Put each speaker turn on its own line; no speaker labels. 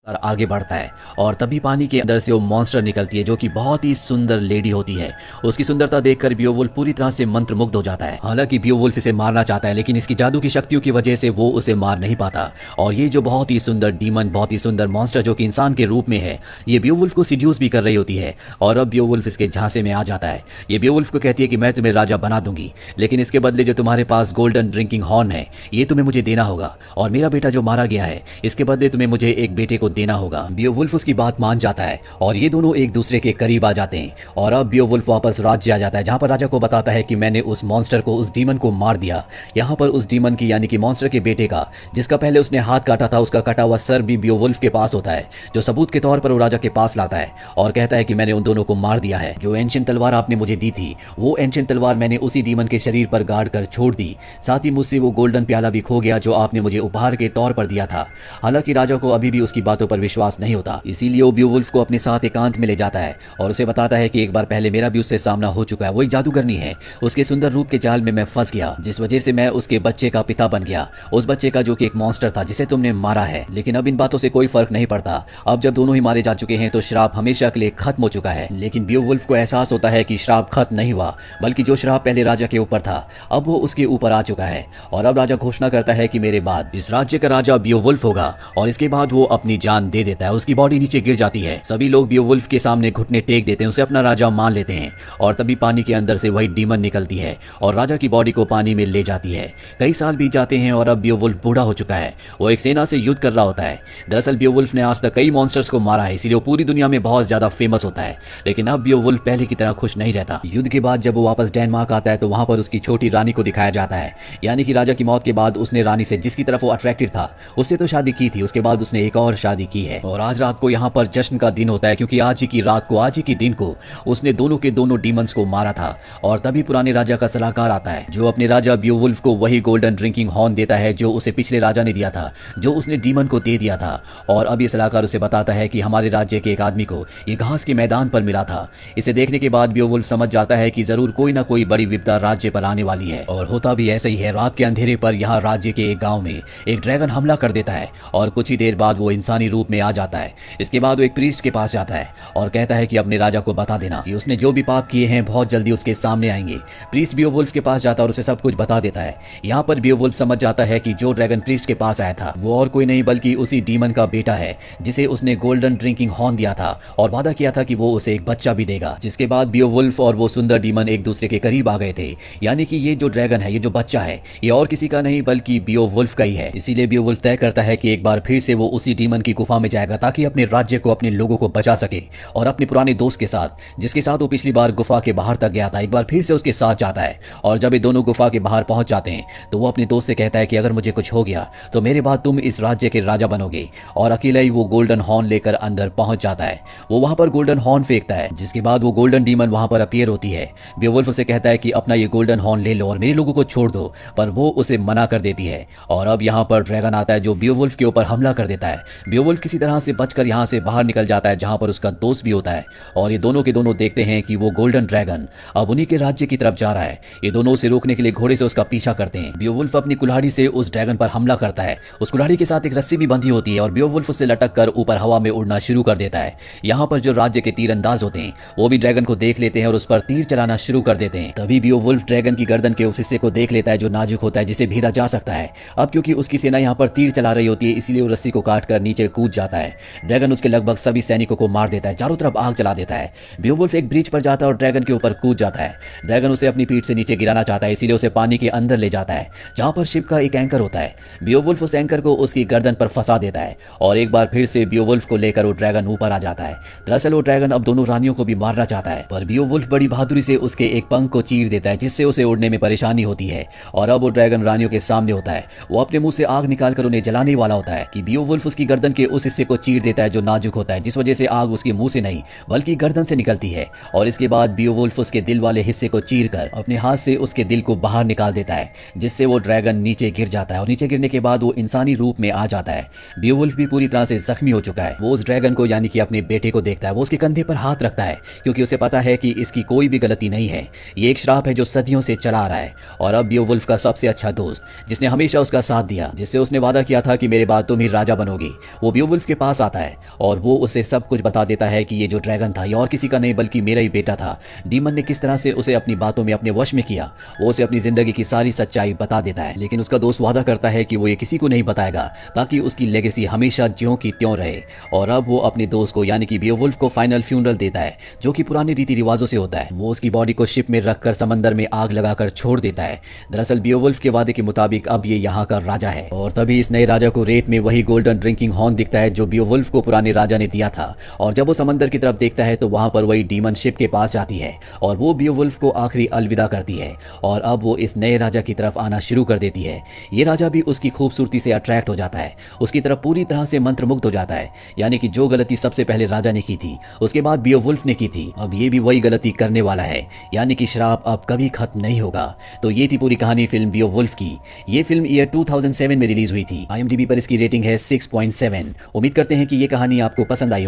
और आगे बढ़ता है और तभी पानी के अंदर से वो मॉन्स्टर निकलती है जो कि बहुत ही सुंदर लेडी होती है। उसकी सुंदरता देखकर बियोवुल्फ पूरी तरह से मंत्रमुग्ध हो जाता है। हालांकि बियोवुल्फ इसे मारना चाहता है लेकिन इसकी जादू की शक्तियों की वजह से वो उसे मार नहीं पाता। और ये जो बहुत ही सुंदर डीमन, बहुत ही सुंदर मॉन्स्टर जो कि इंसान के रूप में है, ये बियोवुल्फ को सिड्यूस भी कर रही होती है। और अब बियोवुल्फ इसके झांसे में आ जाता है। ये बियोवुल्फ को कहती है कि मैं तुम्हें राजा बना दूंगी, लेकिन इसके बदले जो तुम्हारे पास गोल्डन ड्रिंकिंग हॉर्न है ये तुम्हें मुझे देना होगा। और मेरा बेटा जो मारा गया है इसके बदले तुम्हें मुझे एक बेटे को देना होगा। बियोवुल्फ उसकी बात मान जाता है और ये दोनों एक दूसरे के करीब आ जाते हैं। और अब बियोवुल्फ वापस राज्य आ जाता है जहां पर राजा को बताता है कि मैंने उस मॉन्स्टर को, उस डीमन को मार दिया। यहाँ पर उस डीमन की यानी कि मॉन्स्टर के बेटे का, जिसका पहले उसने हाथ काटा था, उसका कटा हुआ सर भी बियोवुल्फ के पास होता है, जो सबूत के तौर पर वो राजा के पास लाता है और कहता है कि मैंने उन दोनों को मार दिया है। जो एंशिएंट तलवार आपने मुझे दी थी वो एंशिएंट तलवार मैंने उसी डीमन के शरीर पर गाड़ कर छोड़ दी। साथ ही मुझसे वो गोल्डन प्याला भी खो गया जो आपने मुझे उपहार के तौर पर दिया था। हालांकि राजा को अभी भी उसकी बातों पर विश्वास नहीं होता, इसीलिए वो बियोवुल्फ को अपने साथ एकांत में ले जाता है और उसे बताता है कि एक बार पहले मेरा भी उससे सामना हो चुका है। वो एक जादूगरनी है, उसके सुंदर रूप के जाल में मैं फंस गया, जिस वजह से मैं उसके बच्चे का पिता बन गया, उस बच्चे का जो कि एक मॉन्स्टर था जिसे तुमने मारा है। लेकिन अब इन बातों से कोई फर्क नहीं पड़ता। अब जब दोनों ही मारे जा चुके हैं तो श्राप हमेशा के लिए खत्म हो चुका है। लेकिन बियोवुल्फ को एहसास होता है कि श्राप खत्म नहीं हुआ, बल्कि जो श्राप पहले राजा के ऊपर था अब वो उसके ऊपर आ चुका है। और अब राजा घोषणा करता है कि मेरे बाद इस राज्य का राजा बियोवुल्फ होगा। और इसके बाद वो अपनी जान दे देता है, उसकी बॉडी नीचे गिर जाती है। सभी लोग बियोवुल्फ के सामने घुटने टेक देते हैं, उसे अपना राजा मान लेते हैं। और तभी पानी के अंदर से वही डीमन निकलती है और राजा की बॉडी को पानी में ले जाती है। कई साल बीत जाते हैं और अब बियोवुल्फ बूढ़ा हो चुका है। वो एक सेना से युद्ध कर रहा होता है। दरअसल बियोवुल्फ ने आज तक कई मॉन्स्टर्स को मारा है, इसीलिए वो पूरी दुनिया में बहुत ज्यादा फेमस होता है। लेकिन अब बियोवुल्फ पहले की तरह खुश नहीं रहता। युद्ध के बाद जब वो वापस डेनमार्क आता है तो वहां पर उसकी छोटी रानी को दिखाया जाता है। यानी कि राजा की मौत के बाद उसने रानी से, जिसकी तरफ वो अट्रैक्टेड था, उससे तो शादी की थी, उसके बाद उसने एक और शादी की है। और आज रात को यहाँ पर जश्न का दिन होता है क्योंकि आज ही की रात को, आज ही के दिन को उसने दोनों के दोनों डीमंस को मारा था। और तभी पुराने राजा का सलाहकार आता है जो अपने राजा बियोवुल्फ को वही गोल्डन ड्रिंकिंग हॉर्न देता है जो उसे पिछले राजा ने दिया था, जो उसने डीमन को दे दिया था। और अब ये सलाहकार उसे बताता है कि हमारे राज्य के एक आदमी को ये घास के मैदान पर मिला था। इसे देखने के बाद बियोवुल्फ समझ जाता है कि जरूर कोई ना कोई बड़ी विपदा राज्य पर आने वाली है। और होता भी ऐसा ही है। रात के अंधेरे पर यहाँ राज्य के एक गाँव में एक ड्रैगन हमला कर देता है और कुछ ही देर बाद वो इंसानी रूप में आ जाता है। इसके बाद वो एक प्रीस्ट के पास जाता है और कहता है कि अपने राजा को बता देना कि उसने जो भी पाप किए हैं बहुत जल्दी उसके सामने आएंगे। प्रीस्ट बियोवुल्फ के पास जाता है और उसे सब कुछ बता देता है। यहाँ पर बियोवुल्फ समझ जाता है कि जो ड्रैगन प्रीस्ट के पास आया था वो और कोई नहीं बल्कि उसी डीमन का बेटा है जिसे उसने गोल्डन ड्रिंकिंग हॉर्न दिया था और वादा किया था कि वो उसे एक बच्चा भी देगा। जिसके बाद बियोवुल्फ और वो सुंदर डीमन एक दूसरे के करीब आ गए थे। यानी कि ये जो ड्रैगन है, ये जो बच्चा है, ये और किसी का नहीं बल्कि बियोवुल्फ का ही है। इसीलिए बियोवुल्फ तय करता है कि एक बार फिर से वो उसी डीमन की गुफा में जाएगा ताकि अपने राज्य को, अपने लोगों को बचा सके। और अपने पुराने दोस्त के साथ, जिसके साथ वो पिछली बार गुफा के बाहर तक गया था, एक बार फिर से उसके साथ जाता है। और जब ये दोनों गुफा के बाहर पहुंच जाते हैं तो वो अपने दोस्त से कहता है कि अगर मुझे कुछ हो गया तो मेरे बाद तुम इस राज्य के राजा बनोगे। और अकेला ही वो गोल्डन हॉर्न लेकर अंदर पहुंच जाता है। वो वहां पर गोल्डन हॉर्न फेंकता है, जिसके बाद वो गोल्डन डीमन वहां पर अपीयर होती है। बियोवुल्फ उसे कहता है कि अपना ये गोल्डन हॉर्न ले लो और मेरे लोगों को छोड़ दो, पर वो उसे मना कर देती है। और अब यहाँ पर ड्रैगन आता है जो बियोवुल्फ के ऊपर हमला कर देता है। बियोवुल्फ किसी तरह से बचकर यहाँ से बाहर निकल जाता है जहां पर उसका दोस्त भी होता है। और ये दोनों के दोनों देखते हैं कि वो गोल्डन ड्रैगन अब उन्हीं के राज्य की तरफ जा रहा है। ये दोनों उसे रोकने के लिए घोड़े से उसका पीछा करते हैं। बियोवुल्फ अपनी कुल्हाड़ी से उस ड्रैगन पर हमला करता है। उस कुल्हाड़ी के साथ एक रस्सी भी बंधी होती है और बियोवुल्फ उससे लटक कर ऊपर हवा में उड़ना शुरू कर देता है। यहाँ पर जो राज्य के तीरंदाज होते हैं वो भी ड्रैगन को देख लेते हैं और उस पर तीर चलाना शुरू कर देते हैं। तभी बियोवुल्फ ड्रैगन की गर्दन के उस हिस्से को देख लेता है जो नाजुक होता है, जिसे भेदा जा सकता है। अब क्योंकि उसकी सेना यहाँ पर तीर चला रही होती है इसलिए वो रस्सी को काट कर नीचे कूद जाता है। ड्रैगन उसके लगभग सभी सैनिकों को मार देता है, चारों तरफ आग जला देता है। बियोवुल्फ एक ब्रिज पर जाता है और ड्रैगन के ऊपर कूद जाता है। ड्रैगन उसे अपनी पीठ से नीचे गिराना चाहता है, इसीलिए उसे पानी के अंदर ले जाता है जहां पर शिप का एक एंकर होता है। बियोवुल्फ उस एंकर को उसकी गर्दन पर फंसा देता है और एक बार फिर से बियोवुल्फ को लेकर वो ड्रैगन ऊपर आ जाता है। दरअसल वो ड्रैगन अब दोनों रानियों को भी मारना चाहता है, पर बियोवुल्फ बड़ी बहादुरी से उसके एक पंख को चीर देता है जिससे उसे उड़ने में परेशानी होती है। और अब वो ड्रैगन रानियों के सामने होता है। वो अपने मुंह से आग निकालकर उन्हें जलाने वाला होता है कि बियोवुल्फ उसकी गर्दन के उस हिस्से को चीर देता है जो नाजुक होता है, जिस वजह से आग उसके मुंह से नहीं बल्कि गर्दन से निकलती है। और इसके बाद बियोवुल्फ उसके दिल वाले हिस्से को चीर कर अपने हाथ से उसके दिल को बाहर निकाल देता है, जिससे वो ड्रैगन नीचे गिर जाता है। और नीचे गिरने के बाद वो इंसानी रूप में आ जाता है। बियोवुल्फ भी पूरी तरह से जख्मी हो चुका है। वो उस ड्रैगन को यानी कि अपने बेटे को देखता है। वो उसके कंधे पर हाथ रखता है क्योंकि उसे पता है कि इसकी कोई भी गलती नहीं है, ये एक श्राप है जो सदियों से चला आ रहा है। और अब बियोवुल्फ का सबसे अच्छा दोस्त, जिसने हमेशा उसका साथ दिया, जिससे उसने वादा किया था कि मेरे बाद तुम ही राजा बनोगे, वो बियोवुल्फ के पास आता है और वो उसे सब कुछ बता देता है कि ये जो ड्रैगन था ये और किसी का नहीं बल्कि मेरा ही बेटा था। डीमन ने किस तरह से उसे अपनी बातों में अपने वश में किया, वो उसे अपनी जिंदगी की सारी सच्चाई बता देता है। लेकिन उसका दोस्त वादा करता है कि वो ये किसी को नहीं बताएगा ताकि उसकी लेगेसी हमेशा ज्यों की त्यों रहे। और अब वो अपने दोस्त को यानी कि बियोवुल्फ को फाइनल फ्यूनरल देता है जो कि पुराने रीति रिवाजों से होता है। वो उसकी बॉडी को शिप में रखकर समंदर में आग लगाकर छोड़ देता है। दरअसल बियोवुल्फ के वादे के मुताबिक अब ये यहाँ का राजा है। और तभी इस नए राजा को रेत में वही गोल्डन ड्रिंकिंग हॉर्न दिखता है जो बियोवुल्फ को पुराने राजा ने दिया था। और जब वो समंदर की तरफ देखता है तो वहां पर वही डीमन शिप के पास जाती है और वो बियोवुल्फ को आखिरी अलविदा करती है। और अब वो इस नए राजा की तरफ आना शुरू कर देती है। ये राजा भी उसकी खूबसूरती से अट्रैक्ट हो जाता है, उसकी तरफ पूरी तरह से मंत्रमुग्ध हो जाता है। यानी कि जो गलती सबसे पहले राजा ने की थी उसके बाद बियोवुल्फ ने की थी, अब ये भी वही गलती करने वाला है। यानी कि श्राप अब कभी खत्म नहीं होगा। तो ये थी पूरी कहानी फिल्म बियोवुल्फ की। ये फिल्म ईयर 2007 में रिलीज हुई थी। IMDb पर इसकी रेटिंग है 6.7। उम्मीद करते हैं कि ये कहानी आपको पसंद आई हो।